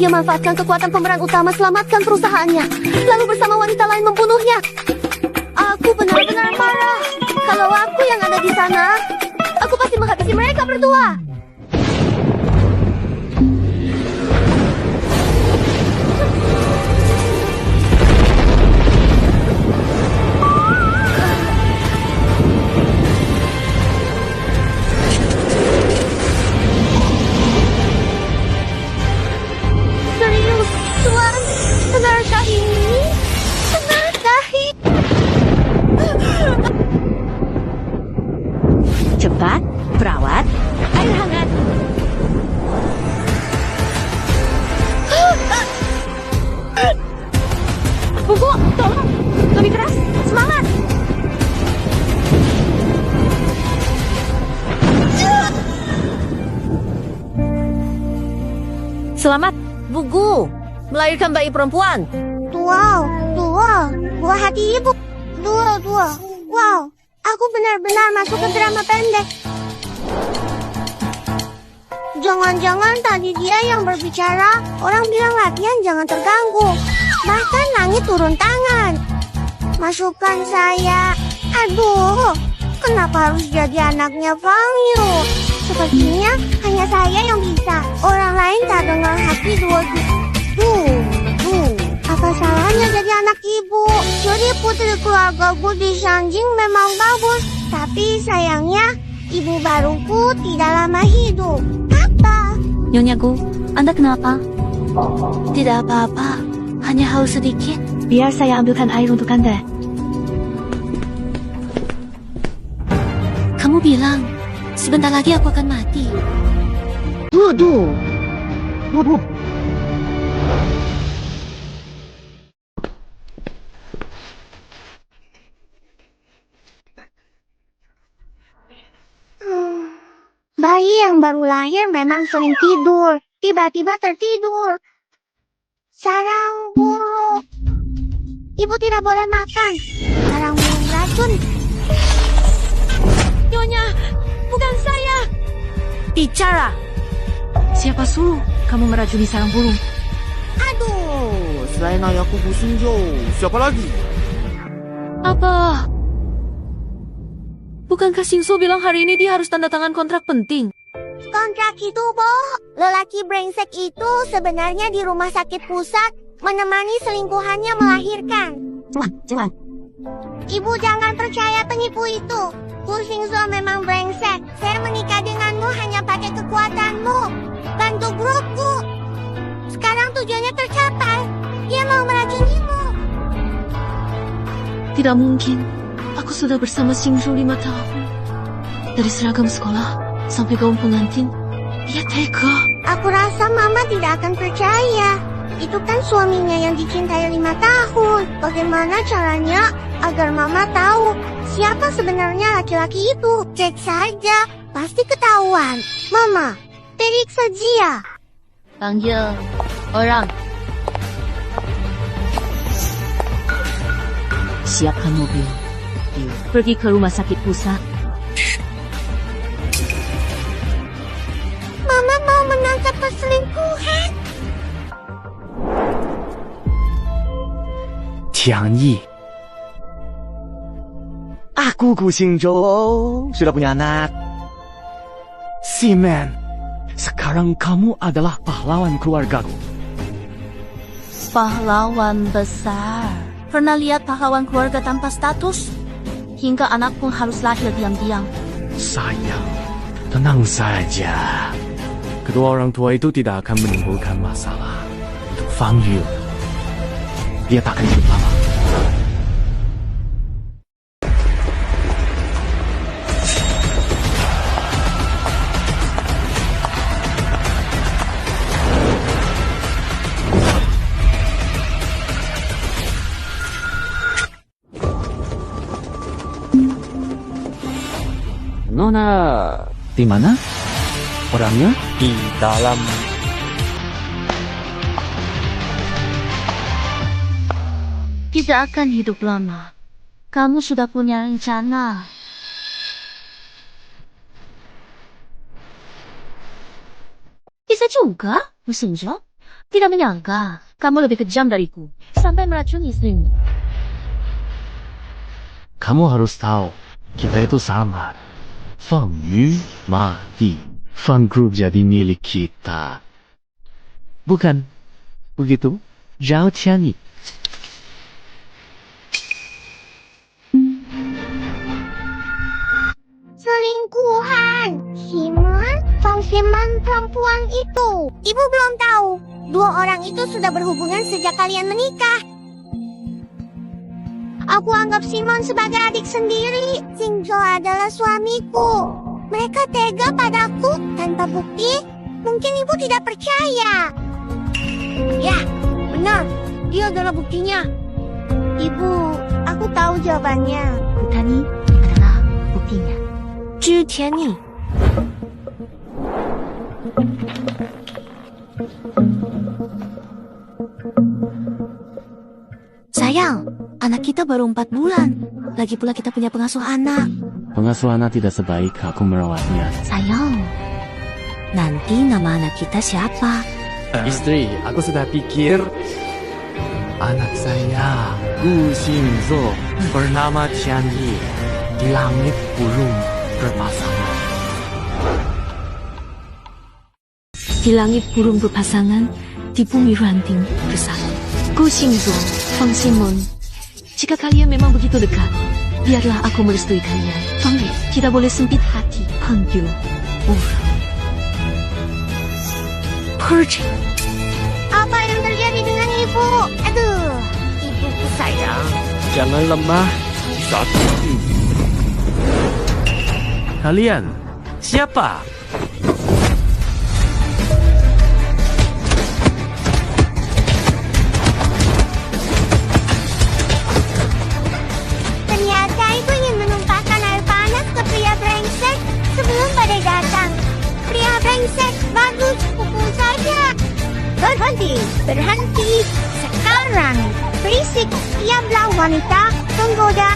Dia manfaatkan kekuatan pemeran utama selamatkan perusahaannya, lalu bersama wanita lain membunuhnya. Aku benar-benar marah. Kalau aku yang ada di sana, aku pasti menghabisi mereka berdua. Serius, Tuan? Benarkah ini? Benarkah ini? Cepat, perawat, air hangat. Buku, tolong, lebih keras, semangat. Selamat, Bugu, melahirkan bayi perempuan. Wow, buah hati ibu. Dua. Wow, aku benar-benar masuk ke drama pendek. Jangan-jangan tadi dia yang berbicara. Orang bilang latihan jangan terganggu. Bahkan langit turun tangan. Masukkan saya. Aduh, kenapa harus jadi anaknya Fang Yu? Sepertinya hanya saya yang bisa. Orang lain tak dengar hati dua. Apa salahnya jadi anak ibu? Jadi putri keluargaku di Shanjing memang bagus. Tapi sayangnya, ibu baruku tidak lama hidup. Apa? Nyonya Gu, Anda kenapa? Tidak apa-apa, hanya haus sedikit. Biar saya ambilkan air untuk Anda. Kamu bilang, sebentar lagi aku akan mati. Bayi yang baru lahir memang sering tidur. Tiba-tiba tertidur. Sarang burung. Ibu tidak boleh makan. Sarang burung racun. Nyonya, bukan saya. Bicara. Siapa suruh kamu meracuni sarang burung? Aduh, selain ayahku Bu Shinjo, siapa lagi? Apa? Bukankah Shinso bilang hari ini dia harus tanda tangan kontrak penting? Kontrak itu, Bo. Lelaki brengsek itu sebenarnya di rumah sakit pusat menemani selingkuhannya melahirkan. Cuan. Ibu jangan percaya penipu itu. Bu Shinzo memang brengsek. Saya menikah denganmu hanya pakai kekuatanmu. Bantu grupku. Sekarang tujuannya tercapai. Dia mau meracunimu. Tidak mungkin. Aku sudah bersama Shinzo 5 tahun. Dari seragam sekolah sampai gaun pengantin, dia tega. Aku rasa Mama tidak akan percaya. Itu kan suaminya yang dicintai 5 tahun. Bagaimana caranya agar Mama tahu siapa sebenarnya laki-laki itu? Cek saja, pasti ketahuan. Mama, periksa dia. Panggil orang. Siapkan mobil. Pergi ke rumah sakit pusat. Mama mau menangkap perselingkuhan. Tiang Yi. Aku Gu Xingzhou sudah punya anak. Simen, sekarang kamu adalah pahlawan keluargaku. Pahlawan besar. Pernah lihat pahlawan keluarga tanpa status? Hingga anak pun harus lahir diam-diam. Sayang, tenang saja. Kedua orang tua itu tidak akan menimbulkan masalah. Untuk Fang Yu, dia tak akan hidup lama. Nona, di mana? Orangnya? Di dalam. Tidak akan hidup lama. Kamu sudah punya rencana. Bisa juga, Shinzo. Tidak menyangka, kamu lebih kejam dariku. Sampai meracuni istrimu. Kamu harus tahu, kita itu sama. Feng Yu mati. Fun Group jadi milik kita. Bukan begitu, Zhao Tianyi? Selingkuhan. Simon, Simon perempuan itu. Ibu belum tahu. Dua orang itu sudah berhubungan sejak kalian menikah. Aku anggap Simon sebagai adik sendiri. Xingzhou adalah suamiku. Mereka tega padaku tanpa bukti. Mungkin ibu tidak percaya. Ya, benar. Dia adalah buktinya. Ibu, aku tahu jawabannya. Kutani adalah buktinya. Zhi Tianyi. Sayang, anak kita baru 4 bulan. Lagi pula kita punya pengasuh anak. Pengasuh anak tidak sebaik aku merawatnya. Sayang, nanti nama anak kita siapa? Istri, aku sudah pikir anak saya, Gu Xingzhou, bernama Tianyi, di langit burung berpasangan. Di langit burung berpasangan, di bumi ranting bersatu. Gu Xingzhou, Feng Simon. Jika kalian memang begitu dekat, biarlah aku merestui kalian. Feng Yu, tidak boleh sempit hati. Feng Yu, Pergi. Apa yang terjadi dengan ibu? Aduh, ibuku sayang. Jangan lemah. Satu. Kalian, siapa? Ternyata ibu ingin menumpahkan air panas ke pria brengsek sebelum badai datang. Pria brengsek, bagus, pukul saja. Berhenti, berhenti. Sekarang, berisik. Diamlah wanita, penggoda.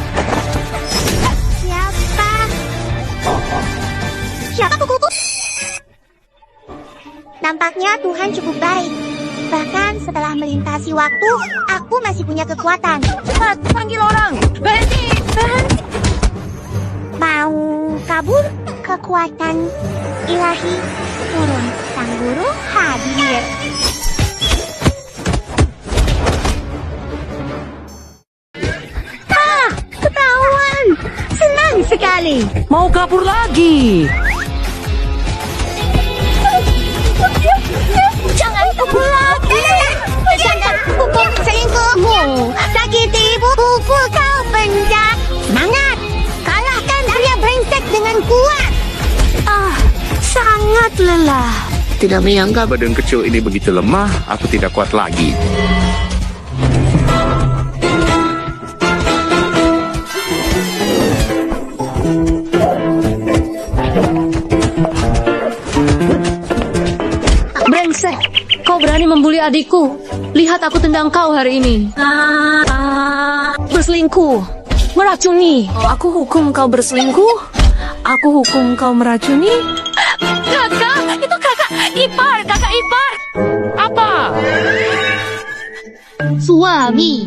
Siapa kuku? Nampaknya Tuhan cukup baik. Bahkan setelah melintasi waktu, aku masih punya kekuatan. Cepat, panggil orang. Berhenti, berhenti. Mau kabur? Kekuatan ilahi turun. Sang guru hadir. Ketahuan. Senang sekali. Mau kabur lagi. Jangan pukul lagi. Jangan pukul selingkuhmu. Sakiti ibuku kau penjahat. Semangat. Kalahkan pria brengsek dengan kuat. Sangat lelah. Tidak menyangka badan kecil ini begitu lemah, aku tidak kuat lagi. Brengsek, kau berani membuli adikku. Lihat aku tendang kau hari ini. Berselingkuh, meracuni. Aku hukum kau berselingkuh. Aku hukum kau meracuni. Kakak, itu kakak ipar, kakak ipar. Apa? Suami.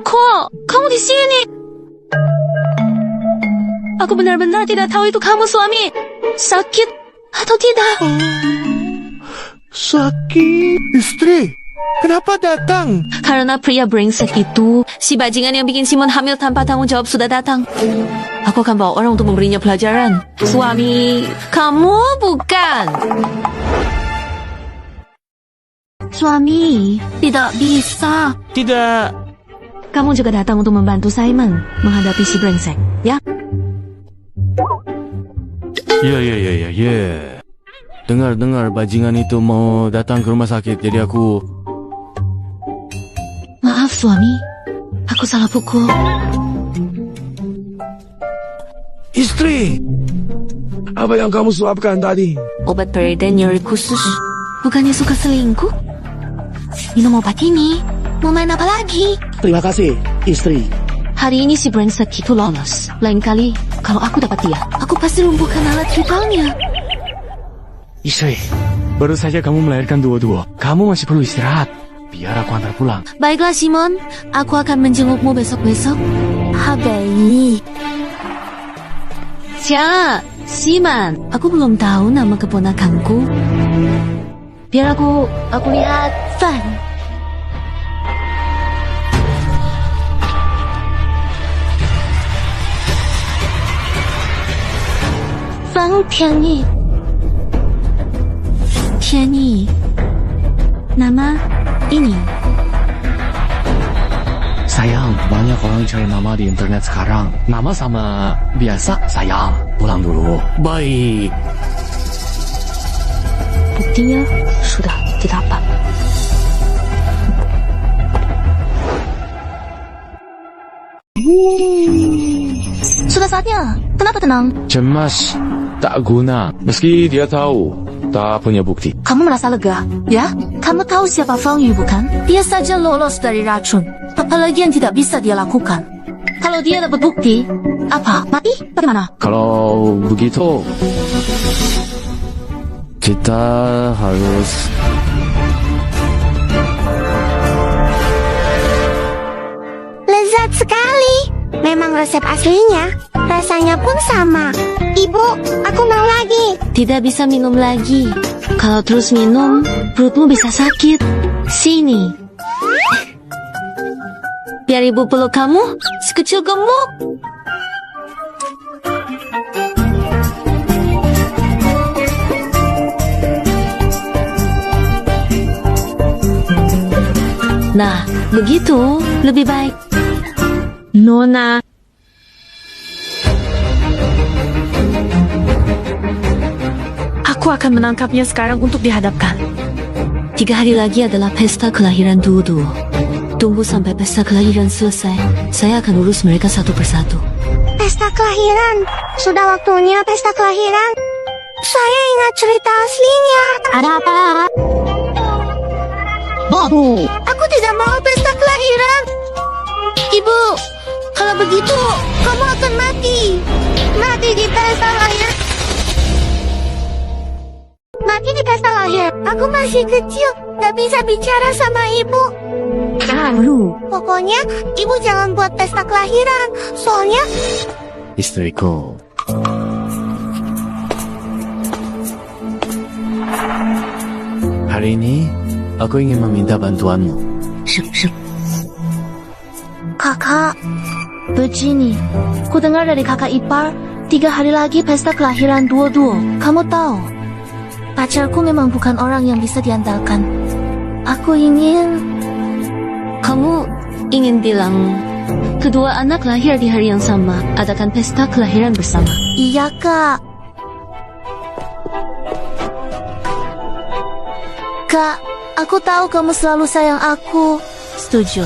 Kok kamu di sini? Aku benar-benar tidak tahu itu kamu suami. Sakit atau tidak? Sakit. Istri, kenapa datang? Karena pria brengsek itu, si bajingan yang bikin Simon hamil tanpa tanggung jawab sudah datang. Aku akan bawa orang untuk memberinya pelajaran. Suami, kamu bukan. Suami, tidak bisa. Tidak. Kamu juga datang untuk membantu Simon menghadapi si brengsek, ya? Ya. Dengar bajingan itu mau datang ke rumah sakit, jadi aku... Maaf suami, aku salah pukul. Istri, apa yang kamu suapkan tadi? Obat pereda nyeri khusus. Bukannya suka selingkuh? Minum obat ini. Mau main apa lagi? Terima kasih, istri. Hari ini si brengsek itu lolos. Lain kali, kalau aku dapat dia, aku pasti lumpuhkan alat vitalnya. Istri, Baru saja kamu melahirkan dua-dua. Kamu masih perlu istirahat. Biar aku antar pulang. Baiklah, Simon. Aku akan menjengukmu besok-besok. Habei. Siapa? Simon. Aku belum tahu nama keponakanku. Biar aku lihat. Fan. Fang Tianyi. Tianyi. Nama ini. Sayang, banyak orang cari nama di internet sekarang. Nama sama biasa, sayang. Pulang dulu. Baik. Buktinya sudah didapat. Sudah saatnya. Kenapa tenang? Cemas, tak guna. Meski dia tahu, tak punya bukti. Kamu merasa lega, ya? Kamu tahu siapa Fang Yu bukan? Dia saja lolos dari racun. Apalagi yang tidak bisa dia lakukan. Kalau dia dapat bukti, apa? Mati? Bagaimana? Kalau begitu, kita harus... Lezat sekali. Memang resep aslinya. Rasanya pun sama. Ibu, aku mau lagi. Tidak bisa minum lagi. Kalau terus minum, perutmu bisa sakit. Sini. Biar ibu peluk kamu, sekecil gemuk. Nah, begitu lebih baik. Nona. Aku akan menangkapnya sekarang untuk dihadapkan. 3 hari lagi adalah pesta kelahiran Duo-Duo. Tunggu sampai pesta kelahiran selesai. Saya akan urus mereka satu persatu. Pesta kelahiran. Sudah waktunya pesta kelahiran. Saya ingat cerita aslinya. Ada apa? Babu. Aku tidak mau pesta kelahiran. Ibu, kalau begitu kamu akan mati. Mati di pesta lahir. Mati di pesta lahir. Aku masih kecil, gak bisa bicara sama ibu. Pokoknya ibu jangan buat pesta kelahiran. Soalnya Istriku. Hari ini, aku ingin meminta bantuanmu. Kakak, begini. Ku dengar dari kakak ipar, 3 hari lagi pesta kelahiran Duo-Duo. Kamu tahu, pacarku memang bukan orang yang bisa diandalkan. Aku ingin... Kamu ingin bilang kedua anak lahir di hari yang sama, adakan pesta kelahiran bersama? Iya, Kak. Kak, aku tahu kamu selalu sayang aku. Setuju.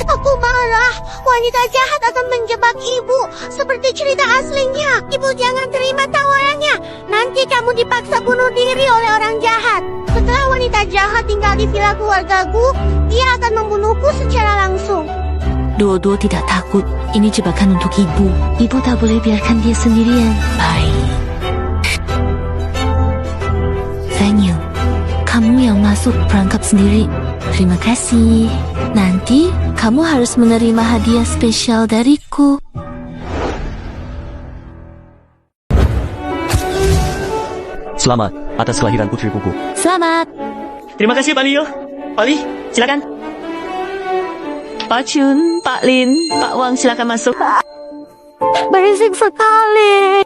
aku marah. Wanita jahat akan menjebak ibu. Seperti cerita aslinya. Ibu jangan terima tawarannya. Nanti kamu dipaksa bunuh diri oleh orang jahat. Setelah wanita jahat tinggal di villa keluargaku, dia akan membunuhku secara langsung. Duo-duo tidak takut. Ini jebakan untuk ibu. Ibu tak boleh biarkan dia sendirian. Baik. Daniel, kamu yang masuk perangkap sendiri. Terima kasih. Nanti kamu harus menerima hadiah spesial dariku. Selamat atas kelahiran putri kuku. Selamat. Terima kasih Pak Leo. Pak Li, silakan. Pak Chun, Pak Lin, Pak Wang silakan masuk. Berisik sekali.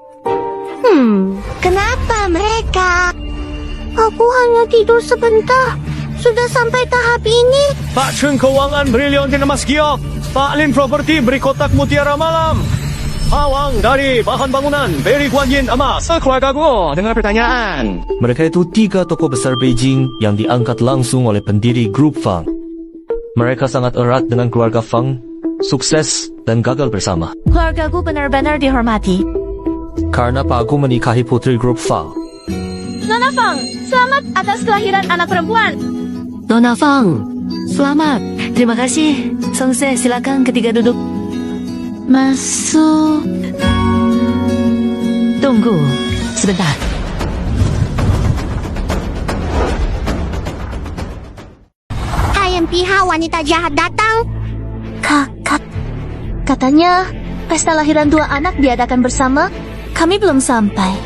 Kenapa mereka? Aku hanya tidur sebentar. Sudah sampai tahap ini. Pak Chun Keuangan beri liontin emas giok. Pak Lin Property beri kotak mutiara malam. Pak Wang dari bahan bangunan beri guanyin emas. Keluargaku dengan pertanyaan. Mereka itu 3 tokoh besar Beijing yang diangkat langsung oleh pendiri grup Fang. Mereka sangat erat dengan keluarga Fang, sukses dan gagal bersama. Keluargaku benar-benar dihormati. Karena Pak Agung menikahi putri grup Fang. Nona Fang, selamat atas kelahiran anak perempuan. Nona Fang, selamat. Terima kasih. Songse, silakan ketiga duduk. Masuk. Tunggu sebentar. pihak wanita jahat datang. Katanya, pesta lahiran 2 anak diadakan bersama. Kami belum sampai.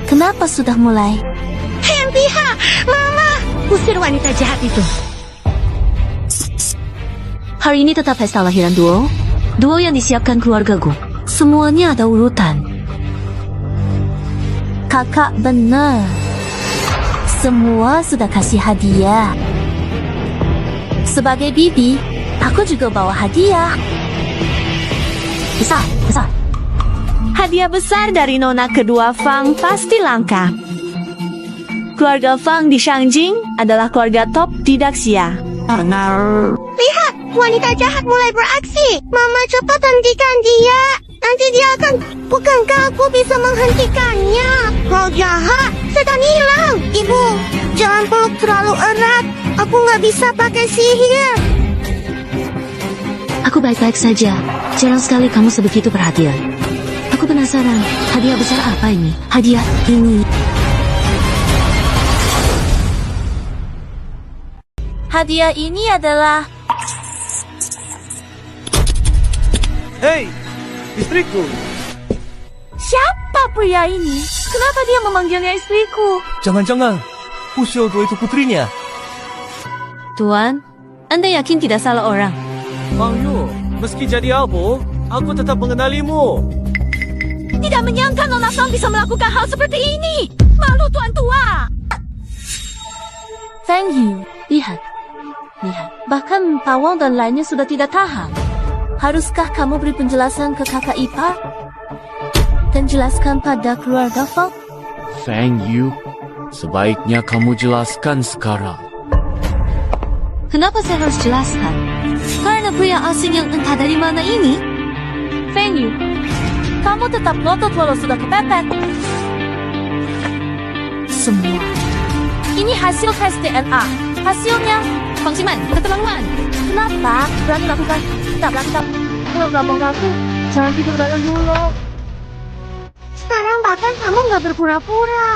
Kenapa sudah mulai? Yang pihak, Mama. Usir wanita jahat itu. Hari ini tetap pesta lahiran duo. Duo yang disiapkan keluargaku. Semuanya ada urutan. Kakak benar. Semua sudah kasih hadiah. Sebagai bibi, aku juga bawa hadiah. Besar. Hadiah besar dari nona kedua Fang pasti langka. Keluarga Fang di Shangjing adalah keluarga top di Daxia. Lihat, wanita jahat mulai beraksi. Mama, cepat hentikan dia. Nanti dia akan... Bukankah aku bisa menghentikannya? Roh jahat, setan hilang. Ibu, jangan peluk terlalu erat. Aku nggak bisa pakai sihir. Aku baik-baik saja. Jarang sekali kamu sebegitu perhatian. Aku penasaran, hadiah besar apa ini? Hadiah ini. Hadiah ini adalah... Hei, istriku. Siapa pria ini? Kenapa dia memanggilnya istriku? Jangan-jangan Fu Xiaoduo itu putrinya. Tuan, Anda yakin tidak salah orang? Fang Yu, meski jadi apa, aku tetap mengenalimu. Tidak menyangka Nona Fang bisa melakukan hal seperti ini. Malu tuan tua. Fang Yu, lihat. Bahkan Tawang dan lainnya sudah tidak tahan. Haruskah kamu beri penjelasan ke kakak ipar? Dan jelaskan pada keluarga Fang? Fang Yu, sebaiknya kamu jelaskan sekarang. Kenapa saya harus jelaskan? Karena pria asing yang entah dari mana ini. Fang Yu, kamu tetap ngotot walau sudah kepepet. Semua. Ini hasil tes DNA. Hasilnya, Fang Ximan, keterlaluan. kenapa berani lakukan tabrak-tabrak? Kalau nggak mau ngaku, jangan tidur bareng dulu. Sekarang bahkan kamu nggak berpura-pura.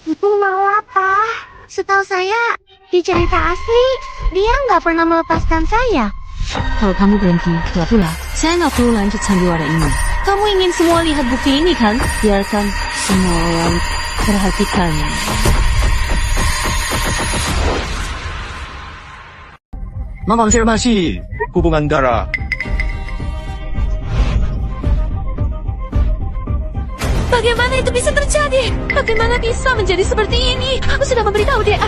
Ibu mau apa? Setahu saya, di cerita asli, dia nggak pernah melepaskan saya. Kalau kamu berhenti, pula saya nggak perlu lanjut sandiwara ini. Kamu ingin semua lihat bukti ini kan? Biarkan semua orang perhatikan. Mengonfirmasi hubungan darah. Bagaimana itu bisa terjadi? Bagaimana bisa menjadi seperti ini? Aku sudah memberitahu dia.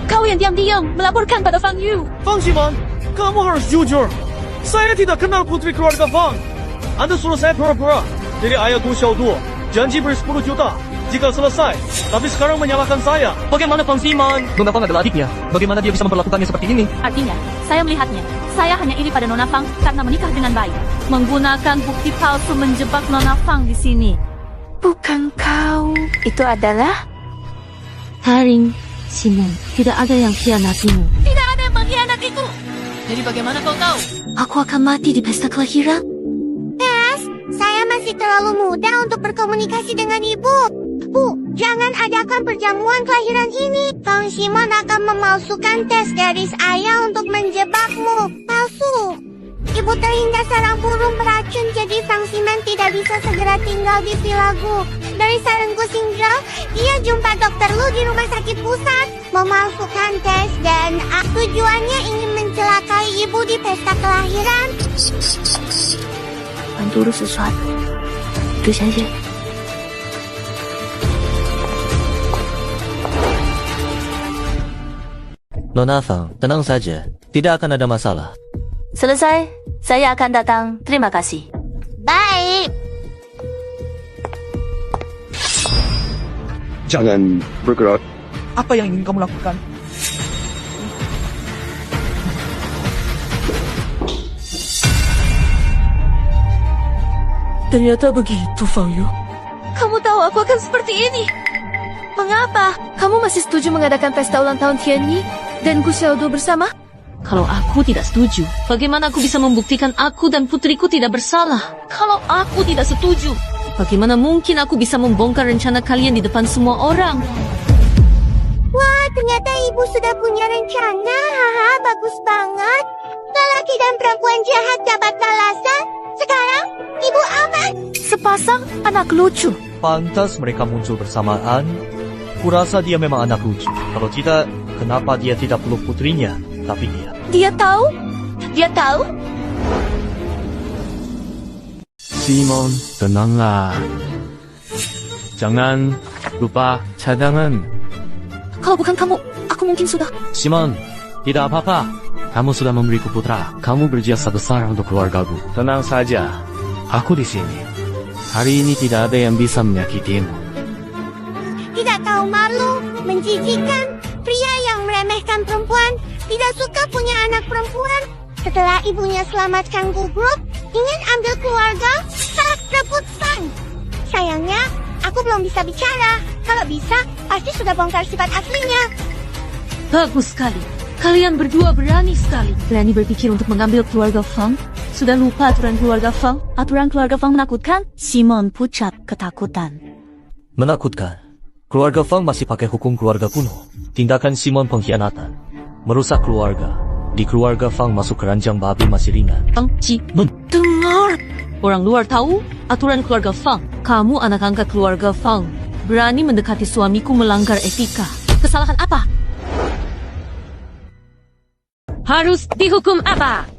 Kau yang diam-diam melaporkan pada Fang Yu. Fang Ximan, kamu harus jujur. Saya tidak kenal putri keluarga Fang. Anda suruh saya pura-pura. Jadi ayah Gu Xiaoduo janji beri 10 juta jika selesai. Tapi sekarang menyalahkan saya. Bagaimana Fang Ximan? Nona Fang adalah adiknya. Bagaimana dia bisa memperlakukannya seperti ini? Artinya, saya melihatnya. Saya hanya iri pada Nona Fang karena menikah dengan baik. Menggunakan bukti palsu menjebak Nona Fang di sini. Bukan kau. Itu adalah... Haring, Simon, tidak ada yang khianatimu. Tidak ada yang mengkhianatiku. Jadi bagaimana kau tahu? Aku akan mati di pesta kelahiran. Saya masih terlalu muda untuk berkomunikasi dengan ibu. Bu, jangan adakan perjamuan kelahiran ini. Fang Ximan akan memalsukan tes garis ayah untuk menjebakmu. Palsu. Ibu terhindar sarang burung beracun, jadi Fang Ximan tidak bisa segera tinggal di vilagu. Dari sarangku singgah, dia jumpa dokter Lu di rumah sakit pusat. Memalsukan tes dan tujuannya ingin mencelakai ibu di pesta kelahiran. Bantu urus sesuatu. Itu saja. Nona Fang, tenang saja. Tidak akan ada masalah. Selesai, saya akan datang. Terima kasih. Baik. Jangan bergerak. Apa yang ingin kamu lakukan? Ternyata begitu, Fang Yu. Kamu tahu aku akan seperti ini. Mengapa? Kamu masih setuju mengadakan pesta ulang tahun Tianyi dan Gu Xiaoduo bersama? Kalau aku tidak setuju, bagaimana aku bisa membuktikan aku dan putriku tidak bersalah? Kalau aku tidak setuju, bagaimana mungkin aku bisa membongkar rencana kalian di depan semua orang? Wah, ternyata ibu sudah punya rencana. Haha, bagus banget. Lelaki dan perempuan jahat dapat balasan. Sekarang, ibu aman. Sepasang anak lucu. Pantas mereka muncul bersamaan. Kurasa dia memang anak lucu. Kalau tidak, kenapa dia tidak peluk putrinya, tapi dia? Dia tahu? Dia tahu? Simon, tenanglah. Jangan lupa cadangan. Kalau bukan kamu, aku mungkin sudah... Simon, tidak apa-apa. Kamu sudah memberiku putra. Kamu berjasa besar untuk keluargaku. Tenang saja. Aku di sini. Hari ini tidak ada yang bisa menyakitimu. Tidak tahu malu, menjijikan. Pria yang meremehkan perempuan, tidak suka punya anak perempuan. Setelah ibunya selamatkan gugup, ingin ambil keluarga, salah rebut Fang. Sayangnya, aku belum bisa bicara. Kalau bisa, pasti sudah bongkar sifat aslinya. Bagus sekali. Kalian berdua berani sekali. Berani berpikir untuk mengambil keluarga Fang? Sudah lupa aturan keluarga Fang? Aturan keluarga Fang menakutkan? Simon pucat ketakutan. Menakutkan. Keluarga Fang masih pakai hukum keluarga kuno. Tindakan Simon pengkhianatan. Merusak keluarga. Di keluarga Fang masuk keranjang babi masih ringan. Fang Ci, dengar. Orang luar tahu aturan keluarga Fang. Kamu anak angkat keluarga Fang. Berani mendekati suamiku melanggar etika. Kesalahan apa? Harus dihukum apa?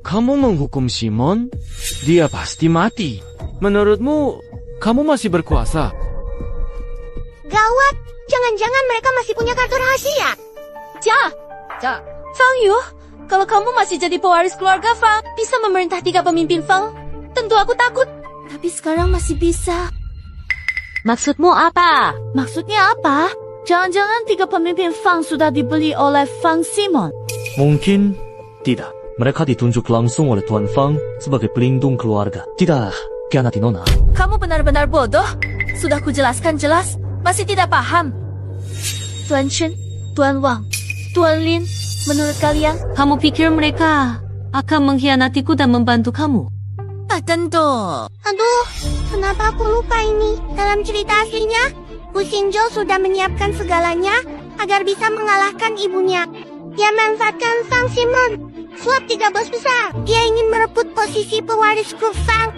Kamu menghukum Simon? Dia pasti mati. Menurutmu, kamu masih berkuasa? Gawat, jangan-jangan mereka masih punya kartu rahasia. Fang Yu, kalau kamu masih jadi pewaris keluarga Fang, bisa memerintah 3 pemimpin Fang, tentu aku takut. Tapi sekarang masih bisa. Maksudmu apa? Maksudnya apa? Jangan-jangan 3 pemimpin Fang sudah dibeli oleh Fang Simon. Mungkin tidak. Mereka ditunjuk langsung oleh Tuan Fang sebagai pelindung keluarga. Tidak, khianati Nona. Kamu benar-benar bodoh. Sudah kujelaskan jelas, masih tidak paham. Tuan Shen, Tuan Wang, Tuan Lin, menurut kalian? Kamu pikir mereka akan mengkhianatiku dan membantu kamu? Tentu. Aduh, kenapa aku lupa ini? Dalam cerita aslinya, Bu Xingzhou sudah menyiapkan segalanya agar bisa mengalahkan ibunya. Dia memanfaatkan Fang Simon, suap 3 bos besar. Dia ingin merebut posisi pewaris grup Fang.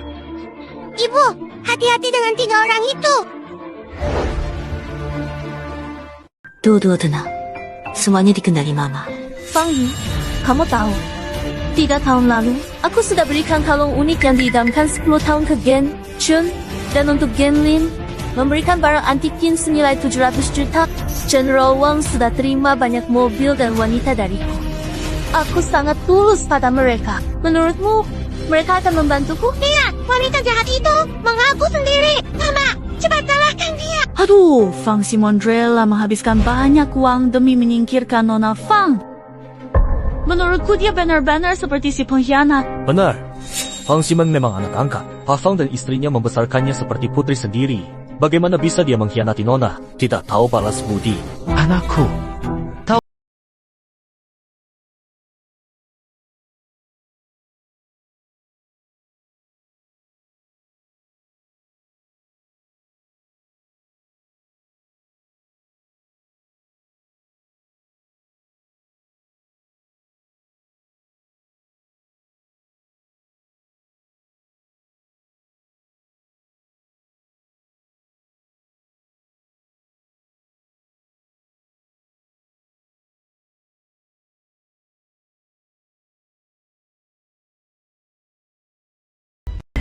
Ibu, hati-hati dengan 3 orang itu. Dua-dua tenang. Semuanya dikendali Mama. Fang Yu, kamu tahu, 3 tahun lalu, aku sudah berikan kalung unik yang diidamkan 10 tahun ke Gen Chun, dan untuk Gen Lin, memberikan barang antikin senilai 700 juta. General Wang sudah terima banyak mobil dan wanita dariku. Aku sangat tulus pada mereka. Menurutmu, mereka akan membantuku? Lihat, wanita jahat itu mengaku sendiri. Mama, cepat kalahkan dia. Aduh, Fang Simon rela menghabiskan banyak uang demi menyingkirkan Nona Fang. Menurutku dia benar-benar seperti si pengkhianat. Benar. Fang Simon memang anak angkat. Pa Fang dan istrinya membesarkannya seperti putri sendiri. Bagaimana bisa dia mengkhianati Nona? Tidak tahu balas budi. Anakku.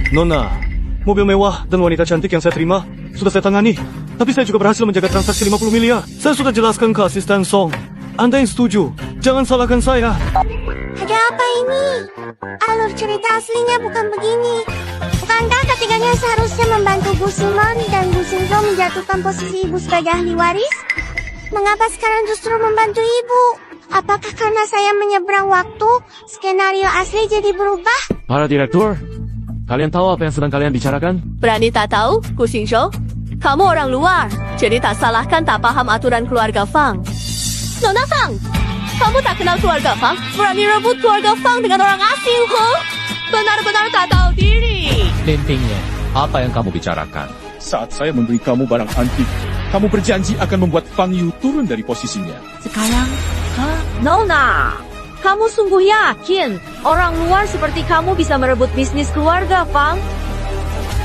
Nona, mobil mewah dan wanita cantik yang saya terima sudah saya tangani. Tapi saya juga berhasil menjaga transaksi 50 miliar. Saya sudah jelaskan ke asisten Song. Anda yang setuju, jangan salahkan saya. Ada apa ini? Alur cerita aslinya bukan begini. Bukankah ketiganya seharusnya membantu Bu Simon dan Bu Xingzhou menjatuhkan posisi ibu sebagai ahli waris? Mengapa sekarang justru membantu ibu? Apakah karena saya menyeberang waktu, skenario asli jadi berubah? Para direktur, kalian tahu apa yang sedang kalian bicarakan? Berani tak tahu, Gu Xingzhou? Kamu orang luar, jadi tak salahkan tak paham aturan keluarga Fang. Nona Fang, Kamu tak kenal keluarga Fang? Berani rebut keluarga Fang dengan orang asing, huh? Benar-benar tak tahu diri. Lempengnya, apa yang kamu bicarakan? Saat saya memberi kamu barang antik, kamu berjanji akan membuat Fang Yu turun dari posisinya. Sekarang, Nona, kamu sungguh yakin orang luar seperti kamu bisa merebut bisnis keluarga Fang?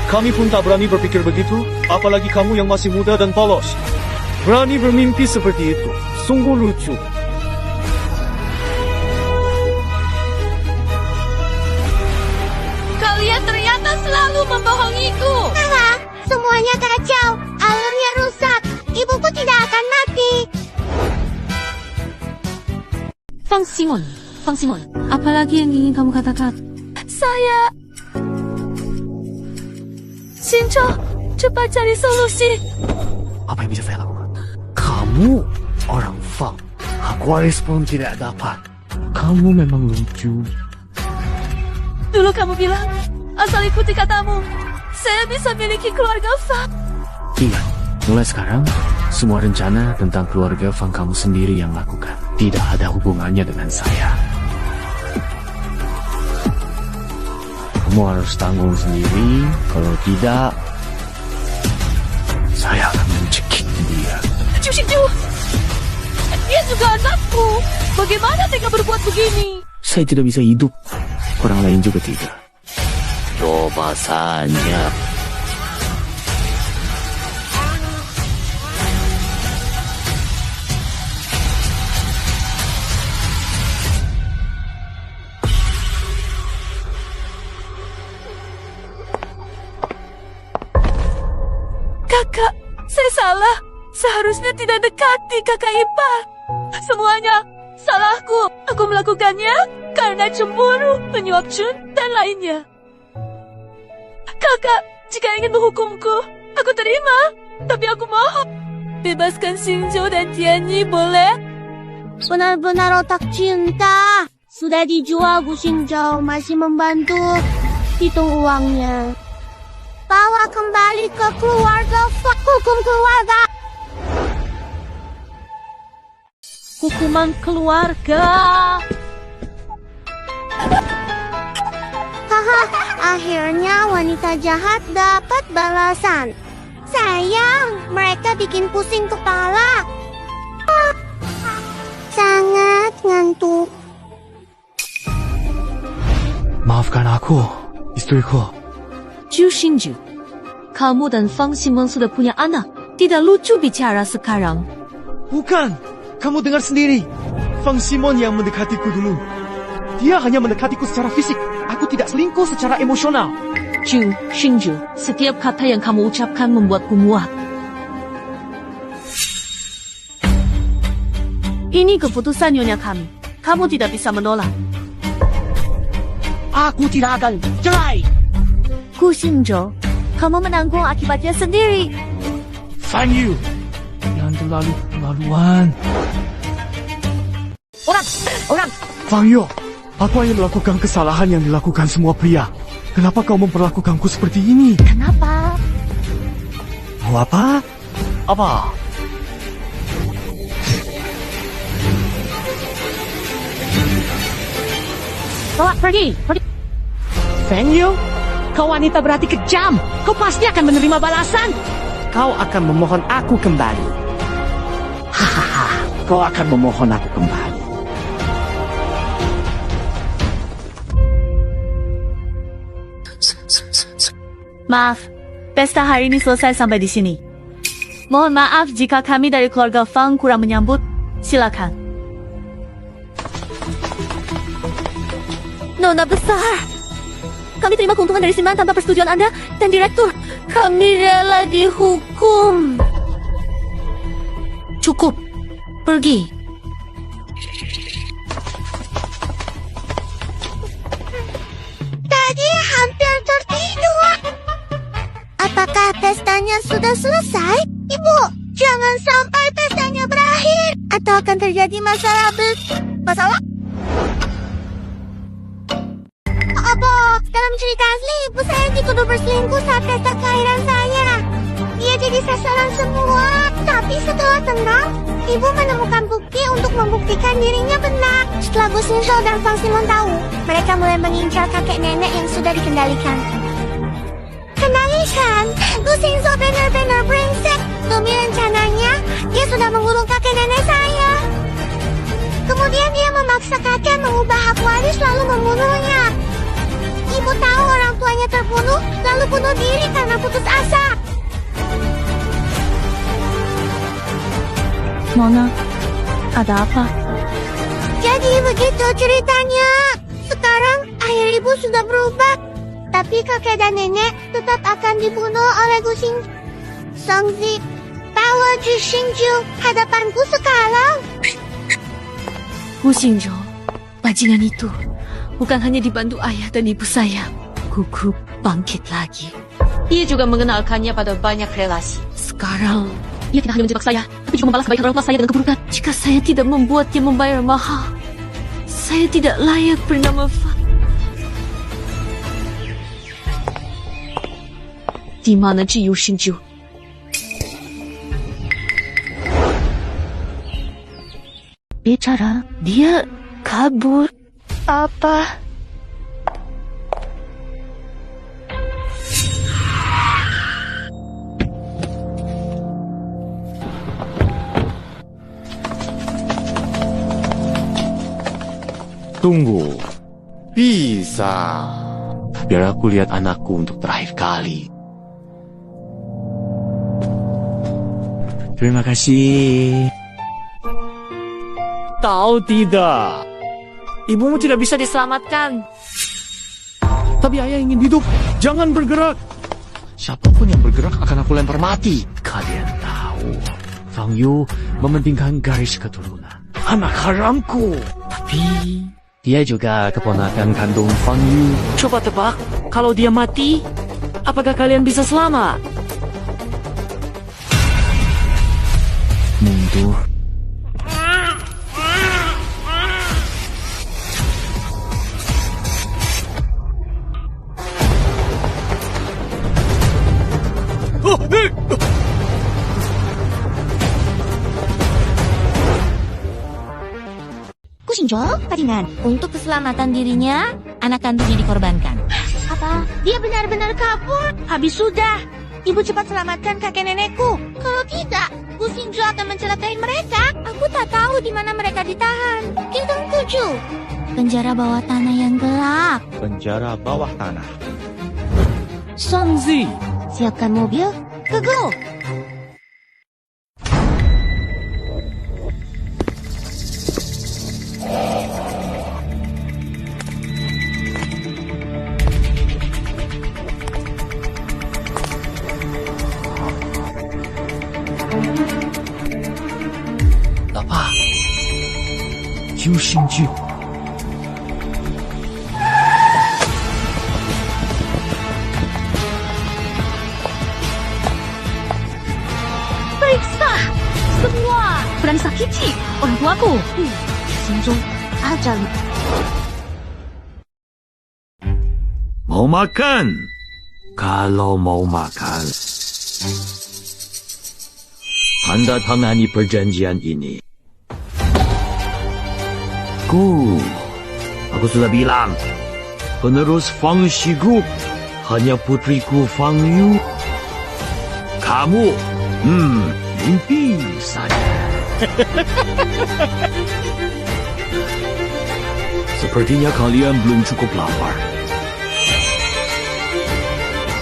Kami pun tak berani berpikir begitu, apalagi kamu yang masih muda dan polos. Berani bermimpi seperti itu, sungguh lucu. Kalian ternyata selalu membohongiku. Semuanya kacau. Alurnya rusak. Ibuku tidak akan mati. Fang Simon, apalagi yang ingin kamu katakan? Saya... Shincho, cepat cari solusi. Apa yang bisa saya lakukan? Kamu orang Fang. Aquarius pun tidak dapat. Kamu memang lucu. Dulu kamu bilang, asal ikuti katamu, saya bisa miliki keluarga Fang. Ingat, mulai sekarang, semua rencana tentang keluarga Fang kamu sendiri yang lakukan. Tidak ada hubungannya dengan saya. Kamu harus tanggung sendiri. Kalau tidak, saya akan mencekik dia. Shincho, dia juga anakku. Bagaimana tega berbuat begini? Saya tidak bisa hidup. Orang lain juga tidak. Coba saja. Kakak, saya salah. Seharusnya tidak dekati kakak ipar. Semuanya salahku. Aku melakukannya karena cemburu, menyuap Chun, dan lainnya. Kakak, jika ingin menghukumku, aku terima. Tapi aku mohon, bebaskan Shinjo dan Tianyi, boleh? Benar-benar otak cinta. Sudah dijual, Bu Shinjo. Masih membantu. Hitung uangnya. Bawa kembali ke keluarga. Hukum keluarga. Hukuman keluarga. Haha, akhirnya wanita jahat dapat balasan. Sayang, mereka bikin pusing kepala. Sangat ngantuk. Maafkan aku, istriku. Ju Shinju, kamu dan Fang Simon sudah punya anak. Tidak lucu bicara sekarang. Bukan, kamu dengar sendiri. Fang Simon yang mendekatiku dulu. Dia hanya mendekatiku secara fisik. Aku tidak selingkuh secara emosional. Ju Shinju, setiap kata yang kamu ucapkan membuatku muak. Ini keputusan nyonya kami. Kamu tidak bisa menolak. Aku tidak akan cerai. Ku Shinjo, kamu menanggung akibatnya sendiri. Fang Yu, jangan terlalu-terlaluan. Orang. Fang Yu, aku hanya melakukan kesalahan yang dilakukan semua pria. Kenapa kau memperlakukanku seperti ini? Kenapa? Mau apa? Apa? Pergi. Fang Yu, kau wanita berarti kejam. Kau pasti akan menerima balasan. Kau akan memohon aku kembali. Hahaha, kau akan memohon aku kembali. Maaf, pesta hari ini selesai sampai di sini. Mohon maaf jika kami dari keluarga Fang kurang menyambut. Silakan. Nona besar, kami terima keuntungan dari Siman tanpa persetujuan Anda dan Direktur. Kami rela dihukum. Cukup. Pergi. Tadi hampir tertidur. Apakah pestanya sudah selesai? Ibu, jangan sampai pestanya berakhir. Atau akan terjadi masalah Masalah? Apa? Dalam cerita asli, ibu saya dituduh berselingkuh saat pesta kelahiran saya. Dia tidak jadi sasaran semua. Tapi setelah tenang, ibu menemukan bukti untuk membuktikan dirinya benar. Setelah Gu Xingzhou dan Fang Ximeng tahu, mereka mulai mengincar kakek nenek yang sudah dikendalikan. Kendalikan? Gu Xingzhou benar-benar brengsek. Demi rencananya, dia sudah mengurung kakek nenek saya. Kemudian dia memaksa kakek mengubah hak waris lalu membunuhnya. Ibu tahu orang tuanya terbunuh, lalu bunuh diri karena putus asa. Mona, ada apa? Jadi begitu ceritanya. Sekarang ayah ibu sudah berubah. Tapi kakek dan nenek tetap akan dibunuh oleh Gu Xingzhou. Songzi, bawa Zhi Xingju hadapanku sekarang. Gu Xingzhou, bajingan itu bukan hanya dibantu ayah dan ibu saya. Gugup bangkit lagi. Dia juga mengenalkannya pada banyak relasi. Sekarang, ia tidak hanya menjebak saya, tapi juga membalas kebaikan orang tua saya dengan keburukan. Jika saya tidak membuatnya membayar mahal, saya tidak layak bernama Fang. Di mana Zhi Xingju? Bicara, dia kabur. Apa? Tunggu. Bisa. Biar aku lihat anakku untuk terakhir kali. Terima kasih. Tahu tidak? Ibumu tidak bisa diselamatkan. Tapi ayah ingin hidup. Jangan bergerak. Siapapun yang bergerak akan aku lempar mati. Kalian tahu, Fang Yu mementingkan garis keturunan. Anak haramku. Tapi dia juga keponakan kandung Fang Yu. Coba tebak, kalau dia mati, apakah kalian bisa selamat? Mundur. Gu Xingzhou, paringan. Untuk keselamatan dirinya, anak kandungnya dikorbankan. Apa? Dia benar-benar kabur? Habis sudah. Ibu cepat selamatkan kakek nenekku. Kalau tidak, Gu Xingzhou akan mencelakai mereka. Aku tak tahu di mana mereka ditahan. Bintang 7. Penjara bawah tanah yang gelap. Penjara bawah tanah. Sangzi. Siapkan mobil. Ke Go. Apa? Zhi Xingju. Periksa! Semua berani sakiti orang tuaku. Xingzhou, ajar. Mau makan? Kalau mau makan, tanda tangani perjanjian ini. Aku sudah bilang, penerus Fang Shi Group hanya putriku Fang Yu. Kamu, mimpi saja. Sepertinya kalian belum cukup lapar.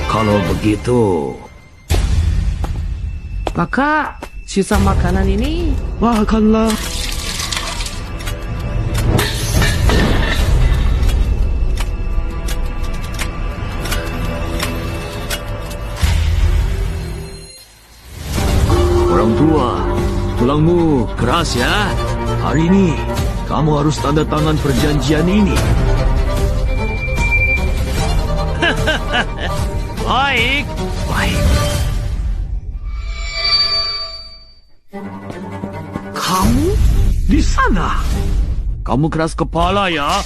Kalau begitu, Maka, sisa makanan ini makanlah. Orang tua, tulangmu keras ya. Hari ini, kamu harus tanda tangan perjanjian ini. Baik. Kamu di sana? Kamu keras kepala ya?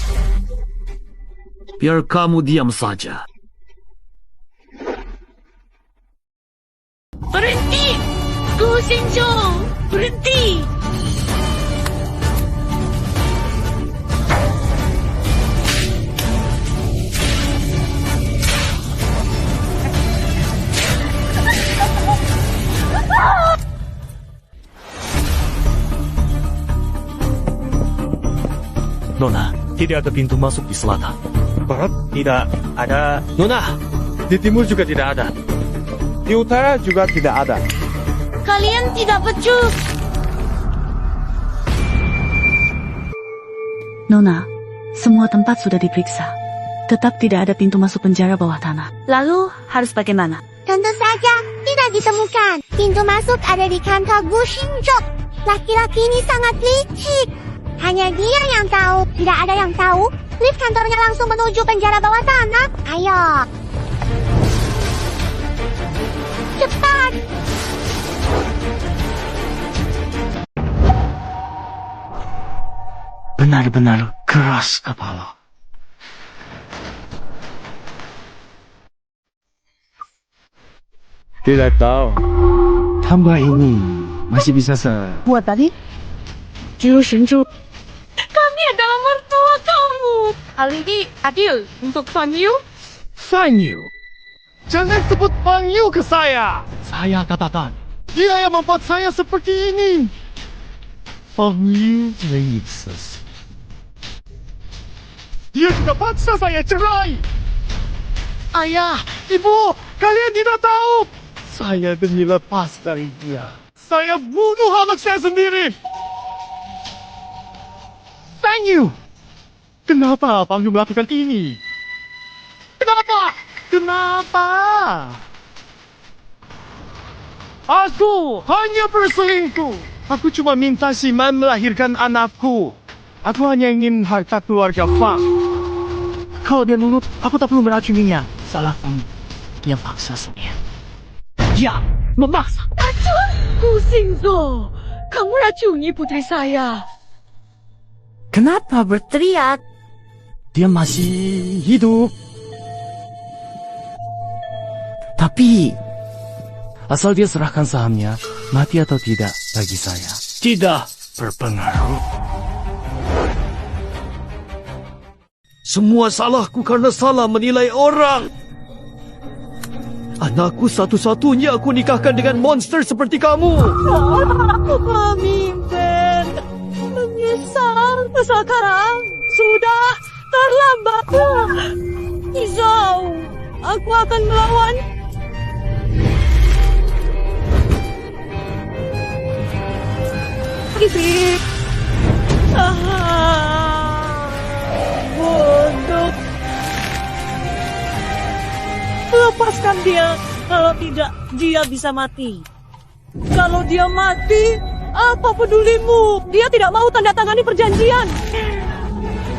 Biar kamu diam saja. berhenti. Kusinjo, berhenti! Nona, tidak ada pintu masuk di selatan. Barat tidak ada. Nona, di timur juga tidak ada. Di utara juga tidak ada. Kalian tidak becus. Nona, semua tempat sudah diperiksa. Tetap tidak ada pintu masuk penjara bawah tanah. Lalu harus bagaimana? Tentu saja tidak ditemukan. Pintu masuk ada di kantor Gu Xingzhou. Laki-laki ini sangat licik. Hanya dia yang tahu. Tidak ada yang tahu. Lift kantornya langsung menuju penjara bawah tanah. Ayo. Cepat. Benar-benar keras kepala. Tidak tahu. Tambah ini masih bisa Buat tadi? Kami adalah mertua kamu. Hal ini adil untuk Fan Yu. Fan Yu. Jangan sebut Fan Yu ke saya. Saya katakan, dia yang membuat saya seperti ini. Fan Yu racist. Dia juga paksa saya cerai. Ayah, ibu, kalian tidak tahu. Saya demi lepas dari dia. Saya bunuh anak saya sendiri. Fan Yu, kenapa Fan Yu melakukan ini? Kenapa? Aku hanya berselingkuh. Aku cuma minta si Man melahirkan anakku. Aku hanya ingin harta keluarga Fang. Kalau dia nurut, aku tak perlu meracuninya. Salah kamu. Dia paksa saya. Ya, memaksa. Kusinjo, kamu racuni putri saya. Kenapa berteriak? Dia masih hidup. Tapi, asal dia serahkan sahamnya, mati atau tidak bagi saya tidak berpengaruh. Semua salahku karena salah menilai orang. Anakku satu-satunya aku nikahkan dengan monster seperti kamu. Aku pemimpin. Menyesal. Sekarang sudah terlambat. Izau, aku akan melawan. Gifit. Bodoh. Lepaskan dia. Kalau tidak, dia bisa mati. Kalau dia mati, apa pedulimu? Dia tidak mau tanda tangani perjanjian.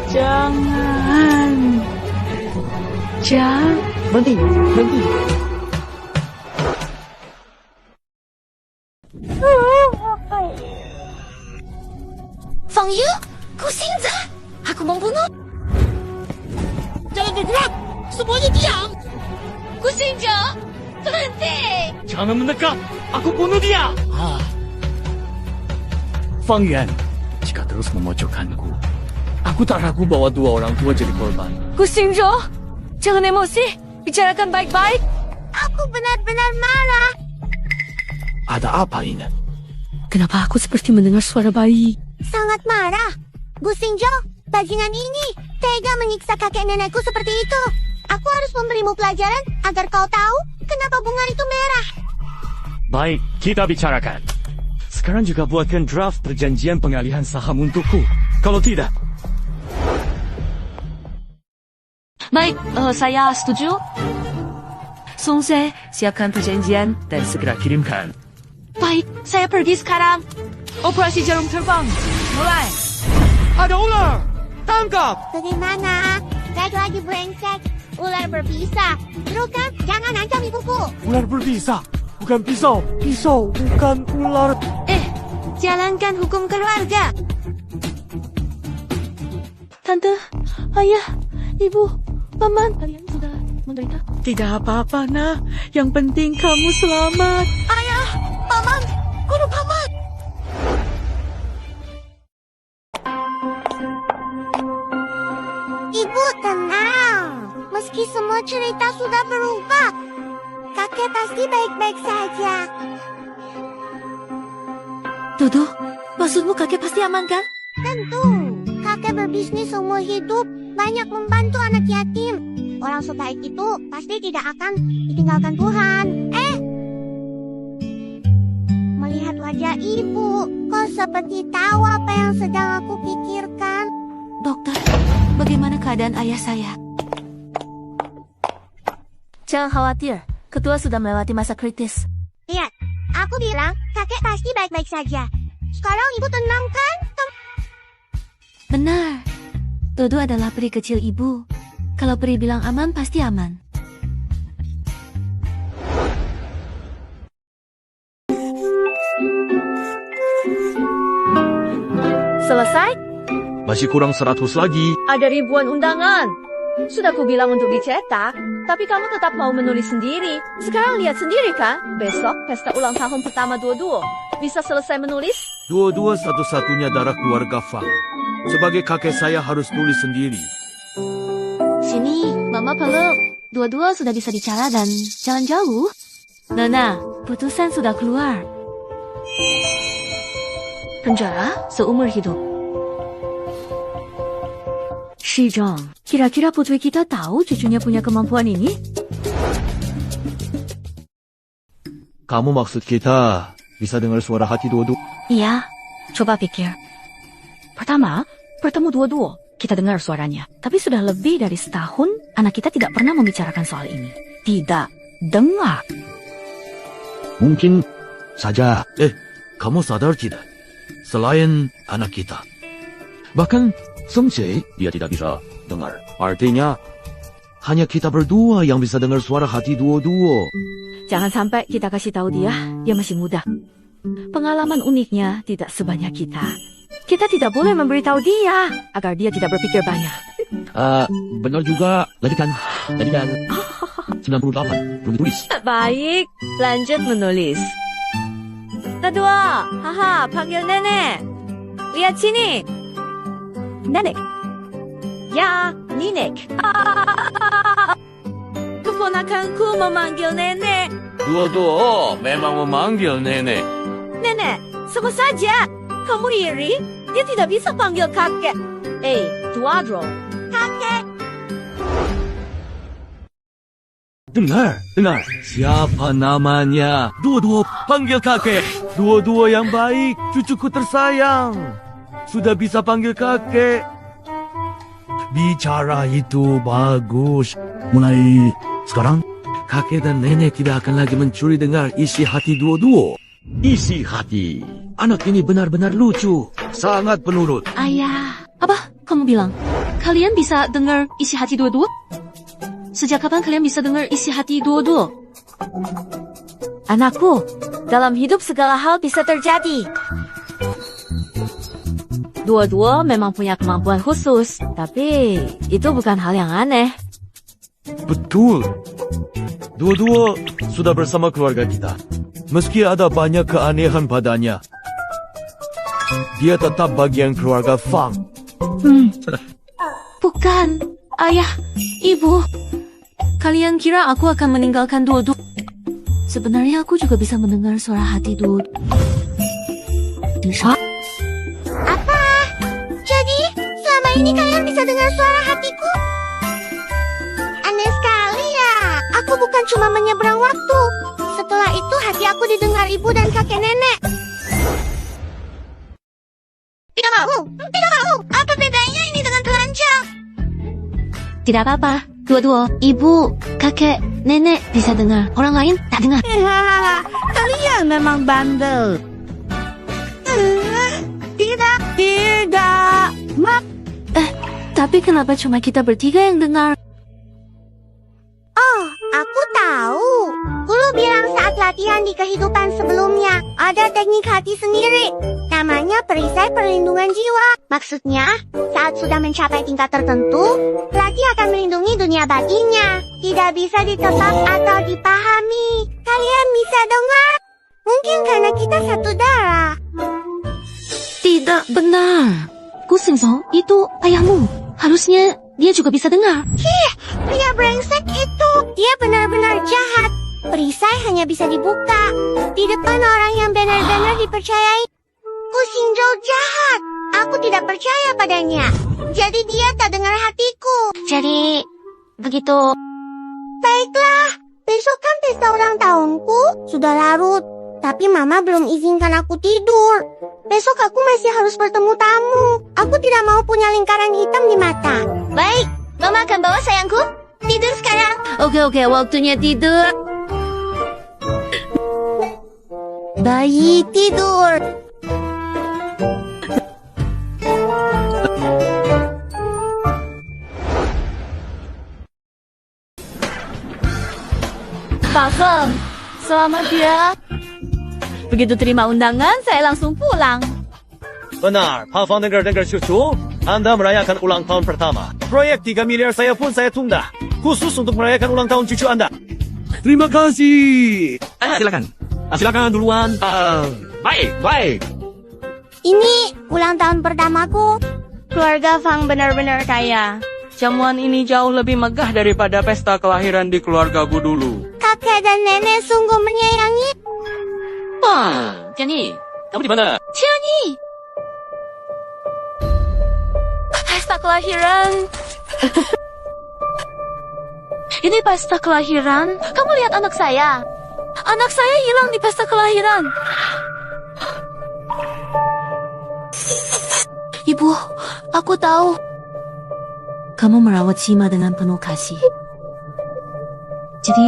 Jangan. Berhenti. Fang Yu, Kusinza, aku membunuh. Jangan bergerak, semuanya diam. Kusinja, berhenti. Jangan mendekat. Aku bunuh dia. Fang Yuan, jika terus memojokkanku, aku tak ragu bahwa dua orang tua jadi korban. Kusinjo, jangan emosi. Bicarakan baik-baik. Aku benar-benar marah. Ada apa ini? Kenapa aku seperti mendengar suara bayi? Sangat marah. Gu Xingzhou, bajingan ini tega menyiksa kakek nenekku seperti itu. Aku harus memberimu pelajaran agar kau tahu kenapa bunga itu merah. Baik, kita bicarakan. Sekarang juga buatkan draft perjanjian pengalihan saham untukku. Kalau tidak, Baik, saya setuju. Songse, siapkan perjanjian dan segera kirimkan. Baik, saya pergi sekarang. Operasi jarum terbang, mulai. Ada ular! Tangkap! Bagaimana? Lagi brengsek. Ular berbisa. Bukan, jangan ancam ibuku. ular berbisa, bukan pisau. Pisau, bukan ular. Jalankan hukum keluarga. Tante, ayah, ibu, paman, kalian sudah menderita? Tidak apa-apa, nak. Yang penting kamu selamat. Ayah, paman, Guru paman. Ibu, tenang. Meski semua cerita sudah berubah, kakek pasti baik-baik saja. Dudu, maksudmu kakek pasti aman kan? Tentu, kakek berbisnis seumur hidup, banyak membantu anak yatim. Orang sebaik itu pasti tidak akan ditinggalkan Tuhan. Melihat wajah ibu, kok seperti tahu apa yang sedang aku pikirkan. Dokter, bagaimana keadaan ayah saya? Jangan khawatir, ketua sudah melewati masa kritis. Lihat, aku bilang kakek pasti baik-baik saja. Sekarang ibu tenang kan? Benar. Dudu adalah peri kecil ibu. Kalau peri bilang aman, pasti aman. Selesai? Masih kurang 100 lagi. Ada ribuan undangan. Sudah kubilang untuk dicetak, tapi kamu tetap mau menulis sendiri. Sekarang lihat sendiri kan? Besok pesta ulang tahun pertama Duo-Duo. Bisa selesai menulis? Duo-Duo satu-satunya darah keluarga Fang. Sebagai kakek saya harus tulis sendiri. Sini, Mama peluk. Dua-dua sudah bisa bicara dan jalan jauh. Nona, putusan sudah keluar. Penjara seumur hidup. Shijong, kira-kira putri kita tahu cucunya punya kemampuan ini? Kamu maksud kita bisa dengar suara hati Duo-Duo? Iya, coba pikir. Pertama, bertemu Duo-Duo, kita dengar suaranya. Tapi sudah lebih dari setahun, anak kita tidak pernah membicarakan soal ini. Tidak dengar. Mungkin saja. Kamu sadar tidak? Selain anak kita, bahkan Sengce dia tidak bisa dengar. Artinya, hanya kita berdua yang bisa dengar suara hati Duo-Duo. Jangan sampai kita kasih tahu dia masih muda. Pengalaman uniknya tidak sebanyak kita. Kita tidak boleh memberitahu dia agar dia tidak berpikir banyak. Benar juga. Tadi kan 98 belum ditulis. Baik, lanjut menulis. Kedua, haha, panggil nenek. Lihat sini. Nenek. Ya, Ninek. Keponakanku memanggil nenek. Duo-Duo memang memanggil nenek. Nenek, sama saja. Kamu iri? Dia tidak bisa panggil kakek. Duo-Duo. Kakek. Dengar. Siapa namanya? Duo-Duo panggil kakek. Duo-Duo yang baik, cucuku tersayang. Sudah bisa panggil kakek. Bicara itu bagus. Mulai sekarang, kakek dan nenek tidak akan lagi mencuri dengar isi hati Duo-Duo. Isi hati. Anak ini benar-benar lucu. Sangat penurut. Ayah, apa kamu bilang? Kalian bisa dengar isi hati Duo-Duo? Sejak kapan kalian bisa dengar isi hati Duo-Duo? Anakku, dalam hidup segala hal bisa terjadi. Duo-Duo memang punya kemampuan khusus, tapi itu bukan hal yang aneh. Betul. Duo-Duo sudah bersama keluarga kita. Meski ada banyak keanehan padanya, dia tetap bagian keluarga Fang. Bukan, ayah, ibu. Kalian kira aku akan meninggalkan Duo-Duo? Sebenarnya aku juga bisa mendengar suara hati Duo. Apa? Jadi, selama ini kalian bisa dengar suara hatiku? Aneh sekali ya. Aku bukan cuma menyeberang waktu. Setelah itu hati aku didengar ibu dan kakek nenek. Tidak mau. Apa bedanya ini dengan telanjang? Tidak apa-apa, Duo-Duo, ibu, kakek, nenek bisa dengar. Orang lain tak dengar. Kalian memang bandel. Tidak. Tapi kenapa cuma kita bertiga yang dengar? Oh, aku tahu. Guru bilang saat latihan di kehidupan sebelumnya, ada teknik hati sendiri. Namanya perisai perlindungan jiwa. Maksudnya, saat sudah mencapai tingkat tertentu, pelatih akan melindungi dunia batinnya. Tidak bisa ditebak atau dipahami. Kalian bisa dengar? Mungkin karena kita satu darah. Tidak benar. Kusingzo, itu ayahmu. Harusnya dia juga bisa dengar. Pria brengsek itu. Dia benar-benar jahat. Perisai hanya bisa dibuka di depan orang yang benar-benar dipercayai. Kusingzo jahat. Aku tidak percaya padanya. Jadi dia tak dengar hatiku. Jadi, begitu. Baiklah, besok kan pesta ulang tahunku. Sudah larut, tapi mama belum izinkan aku tidur. Besok aku masih harus bertemu tamu. Aku tidak mau punya lingkaran hitam di mata. Baik, Mama akan bawa sayangku. Tidur sekarang. Oke, waktunya tidur. Bayi tidur. Pakem, selamat ya. Begitu terima undangan, saya langsung pulang. Benar, Pafang dengar-dengar cucu. Anda merayakan ulang tahun pertama. Proyek 3 miliar saya pun saya tunda. Khusus untuk merayakan ulang tahun cucu Anda. Terima kasih. Silakan. Silakan duluan. Baik. Ini ulang tahun pertamaku. Keluarga Fang benar-benar kaya. Jamuan ini jauh lebih megah daripada pesta kelahiran di keluargaku dulu. Kakek dan nenek sungguh menyayangi. Tiani, kamu di mana? Tiani! Pesta kelahiran. Ini pesta kelahiran. Kamu lihat anak saya. Anak saya hilang di pesta kelahiran. Ibu, aku tahu. Kamu merawat Shima dengan penuh kasih. Jadi,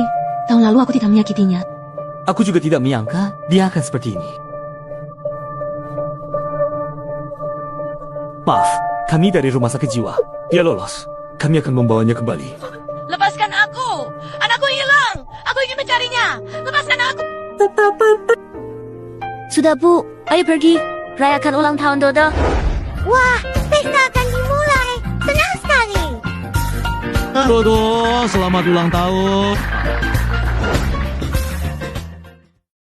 tahun lalu aku tidak menyakitinya. Aku juga tidak menyangka dia akan seperti ini. Maaf, kami dari rumah sakit jiwa. Dia lolos. Kami akan membawanya kembali. Lepaskan aku! Anakku hilang! Aku ingin mencarinya! Lepaskan aku! Sudah, Bu. Ayo pergi. Rayakan ulang tahun Dodo. Wah, pesta akan dimulai. Senang sekali. Dodo, selamat ulang tahun.